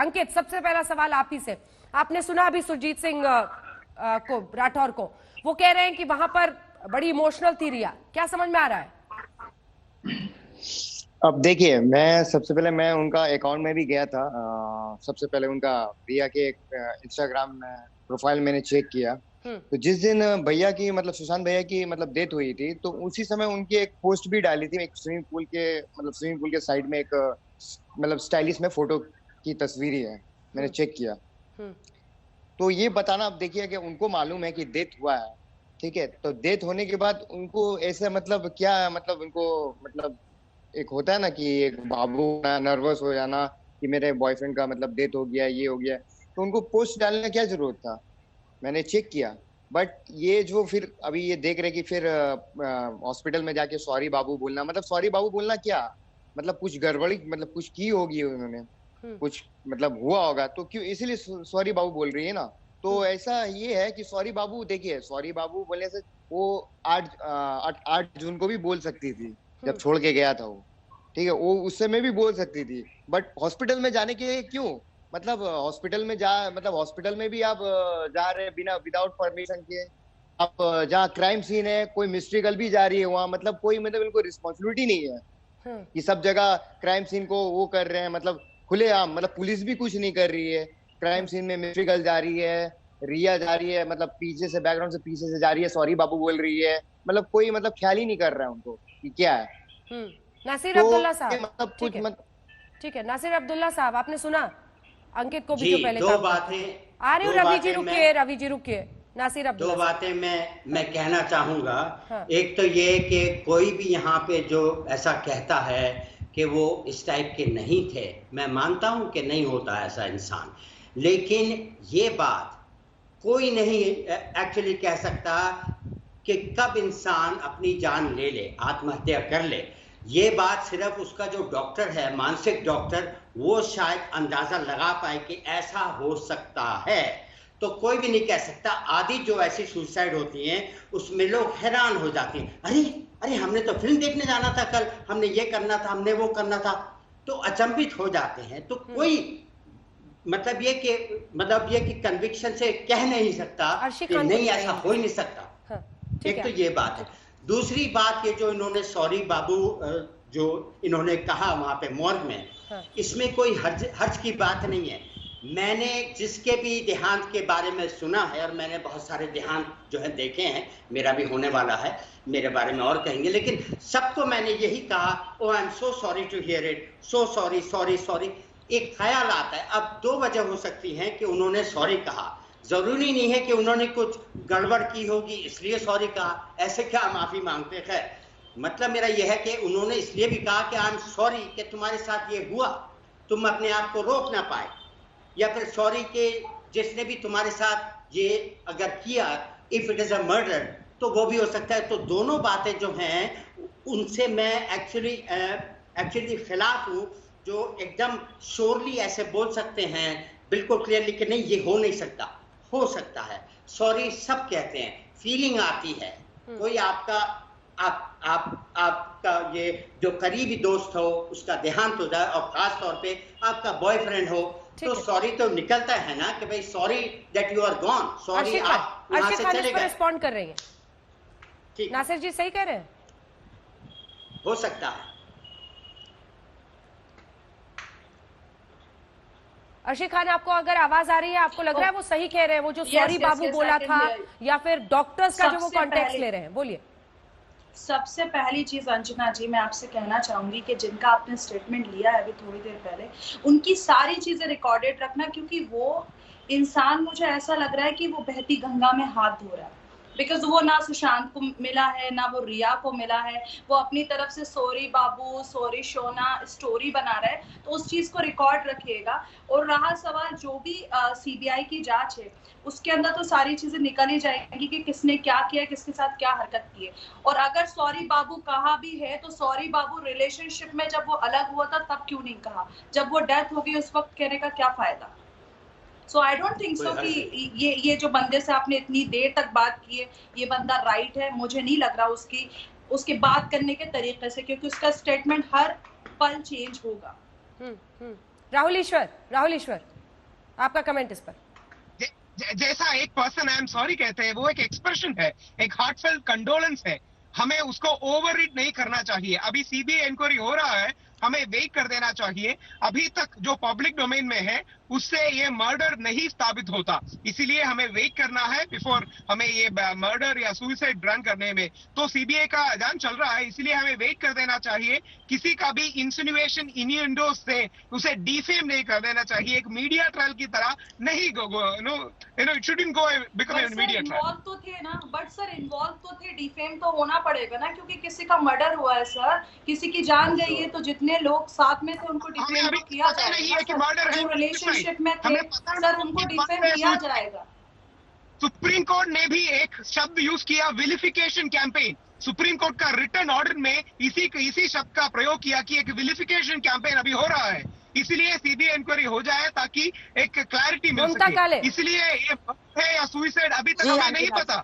अंकित, सबसे पहला सवाल आप ही से। आपने सुना अभी सुरजीत सिंह को, राठौर को, वो कह रहे हैं कि वहां पर बड़ी इमोशनल थी रिया, क्या समझ में आ रहा है? अब देखिए, मैं सबसे पहले मैं उनका अकाउंट में भी गया था। सबसे पहले उनका रिया के इंस्टाग्राम प्रोफाइल मैंने चेक किया। तो जिस दिन भैया की मतलब सुशांत भैया की मतलब डेथ हुई थी, तो उसी समय उनकी एक पोस्ट भी डाली थी, एक स्विमिंग पूल के साइड में एक मतलब स्टाइलिश में फोटो की तस्वीर ही है, मैंने चेक किया। तो ये बताना, अब देखिए कि उनको मालूम है कि डेथ हुआ है, ठीक है, तो डेथ होने के बाद उनको ऐसे मतलब क्या मतलब उनको मतलब एक होता है ना कि एक बाबू नर्वस हो जाना कि मेरे बॉयफ्रेंड का मतलब डेथ हो गया, ये हो गया, तो उनको पोस्ट डालने का क्या जरूरत था? मैंने चेक किया। बट ये जो फिर अभी ये देख रहे कि फिर हॉस्पिटल में जाके सॉरी बाबू बोलना, मतलब सॉरी बाबू बोलना क्या, मतलब कुछ गड़बड़ी मतलब कुछ की होगी उन्होंने, कुछ मतलब हुआ होगा, तो क्यों इसीलिए सॉरी बाबू बोल रही है ना। तो ऐसा ये है कि सॉरी बाबू, देखिए सॉरी बाबू बोलने से वो 8 जून को भी बोल सकती थी जब छोड़ के गया था वो, ठीक है, वो उस समय भी बोल सकती थी। बट हॉस्पिटल में जाने के लिए क्यों, मतलब हॉस्पिटल में जा मतलब हॉस्पिटल में भी आप जा रहे हैं बिना विदाउट परमिशन के। आप जहाँ क्राइम सीन है, कोई मिस्ट्री गर्ल भी जा रही है वहां, मतलब कोई मतलब इनको रिस्पॉन्सिबिलिटी नहीं है कि सब जगह क्राइम सीन को वो कर रहे हैं, मतलब खुलेआम, मतलब पुलिस भी कुछ नहीं कर रही है। क्राइम सीन में मिस्ट्री गर्ल जा रही है, रिया जा रही है, मतलब पीछे से बैकग्राउंड से पीछे से जा रही है, सॉरी बाबू बोल रही है, मतलब कोई मतलब ख्याल ही नहीं कर रहा है उनको कि क्या है। नासिर तो अब्दुल्ला ये साहब, मतलब ठीक कुछ है, ठीक है, नासिर अब्दुल्ला साहब, आपने सुना अंकित को भी जी। जो पहले दो काम करते थे। बातें आ रही हूँ, दो रवि जी बातें मैं रुकिए, रवि जी रुकिए, नासिर दो अब्दुल्ला साहब। बातें मैं कहना चाहूंगा। हाँ। एक तो ये कि कोई भी यहाँ पे जो ऐसा कहता है कि वो इस टाइप के नहीं थे, मैं मानता हूँ कि नहीं होता ऐसा इंसान, लेकिन ये बात कोई नहीं एक्चुअली कह सकता कि कब इंसान अपनी जान ले ले, आत्महत्या कर ले। ये बात सिर्फ उसका जो डॉक्टर है, मानसिक डॉक्टर, वो शायद अंदाजा लगा पाए कि ऐसा हो सकता है, तो कोई भी नहीं कह सकता। आदि जो ऐसी सुसाइड होती हैं उसमें लोग हैरान हो जाते हैं, अरे अरे हमने तो फिल्म देखने जाना था कल, हमने ये करना था, हमने वो करना था, तो अचंभित हो जाते हैं। तो कोई मतलब ये कि कन्विक्शन से कह नहीं सकता अर्शी कि खान नहीं कुछ ऐसा हो ही नहीं सकता। हाँ, ठीक एक तो है, ये बात है। दूसरी बात, ये जो इन्होंने सॉरी बाबू जो इन्होंने कहा वहां पे मॉर्ग में, इसमें कोई हर्ज की बात नहीं है। मैंने जिसके भी देहांत के बारे में सुना है, और मैंने बहुत सारे देहांत जो है देखे हैं, मेरा भी होने वाला है, मेरे बारे में और कहेंगे, लेकिन सबको मैंने यही कहा, oh I am so sorry to hear it, so sorry sorry sorry. एक ख्याल आता है, अब दो वजह हो सकती हैं कि उन्होंने सॉरी कहा। जरूरी नहीं है कि उन्होंने कुछ गड़बड़ की होगी इसलिए सॉरी कहा, ऐसे क्या माफी मांगते। खैर, मतलब मेरा यह है कि उन्होंने इसलिए भी कहा कि आई एम सॉरी कि तुम्हारे साथ ये हुआ, तुम अपने आप को रोक ना पाए, या फिर सॉरी के जिसने भी तुम्हारे साथ ये अगर किया, if it is a murder, तो वो भी हो सकता है। तो दोनों बातें जो हैं उनसे मैं एक्चुअली खिलाफ हूं, जो एकदम श्योरली ऐसे बोल सकते हैं बिल्कुल क्लियरली कि नहीं ये हो नहीं सकता। हो सकता है, सॉरी सब कहते हैं, फीलिंग आती है। कोई आपका आपका ये जो करीबी दोस्त हो उसका देहांत हो जाए, और खास तौर पे आपका बॉयफ्रेंड हो, तो सॉरी तो निकलता है ना कि भाई sorry that you are gone, sorry आप वहां से चले गए। रिस्पॉन्ड कर रही हैं। ठीक, नासिर जी सही कह रहे हैं, हो सकता है। अर्शी खान, आपको अगर आवाज आ रही है, आपको लग रहा है वो सही कह रहे हैं, वो जो सॉरी बाबू बोला था, या फिर डॉक्टर्स का जो वो कॉन्टेक्स्ट ले रहे हैं? बोलिए। सबसे पहली चीज अंजना जी मैं आपसे कहना चाहूंगी कि जिनका आपने स्टेटमेंट लिया है अभी थोड़ी देर पहले, उनकी सारी चीजें रिकॉर्डेड रखना, क्योंकि वो इंसान, मुझे ऐसा लग रहा है कि वो बहती गंगा में हाथ धो रहा है। बिकॉज वो ना सुशांत को मिला है, ना वो रिया को मिला है। वो अपनी तरफ से सॉरी बाबू, सॉरी शोना स्टोरी बना रहा है, तो उस चीज को रिकॉर्ड रखिएगा। और रहा सवाल जो भी सीबीआई की जांच है, उसके अंदर तो सारी चीजें निकल ही जाएंगी कि किसने क्या किया, किसके साथ क्या हरकत की है। और अगर सॉरी बाबू कहा भी है, तो सॉरी बाबू रिलेशनशिप में जब वो अलग हुआ था तब क्यों नहीं कहा? जब वो डेथ हो गई उस वक्त कहने का क्या फायदा? सो आई डोंट थिंक सो कि ये जो बंदे से आपने इतनी देर तक बात की है, ये बंदा राइट है। मुझे नहीं लग रहा उसकी बात करने के तरीके से, क्योंकि उसका स्टेटमेंट हर पल चेंज होगा। राहुल ईश्वर, आपका कमेंट इस पर। जैसा एक पर्सन आई एम सॉरी कहते हैं, वो एक एक्सप्रेशन है, एक हार्टफेल्ट कंडोलेंस है, हमें उसको ओवर रीड नहीं करना चाहिए। अभी सीबीआई इंक्वायरी हो रहा है, हमें वेट कर देना चाहिए। अभी तक जो पब्लिक डोमेन में है उससे ये मर्डर नहीं साबित होता, इसीलिए हमें वेट करना है बिफोर हमें ये मर्डर या सुसाइड रन करने में। तो सीबीआई का जांच चल रहा है, इसलिए हमें वेट कर देना चाहिए। किसी का भी इंसिनुएशन इन्यूएंडो से उसे डिफेम नहीं कर देना चाहिए, एक मीडिया ट्रायल की तरह नहीं it shouldn't go become a media trial. Involve तो थे ना, बट सर इन्वॉल्व तो थे, डिफेम तो होना पड़ेगा ना, क्योंकि किसी का मर्डर हुआ है सर, किसी की जान गई है, तो जितने लोग साथ में थे उनको डिफेम तो किया जाएगा। जो रिलेशनशिप में थे सर उनको डिफेम किया जाएगा। सुप्रीम कोर्ट ने भी एक शब्द यूज किया, विलिफिकेशन कैंपेन। सुप्रीम कोर्ट का रिटर्न ऑर्डर में इसी शब्द का प्रयोग किया कि एक विलिफिकेशन कैंपेन अभी हो रहा है, इसलिए सीबीआई इंक्वायरी हो जाए ताकि एक क्लैरिटी मिल सके। इसलिए ये है या सुसाइड अभी तक हमें नहीं पता।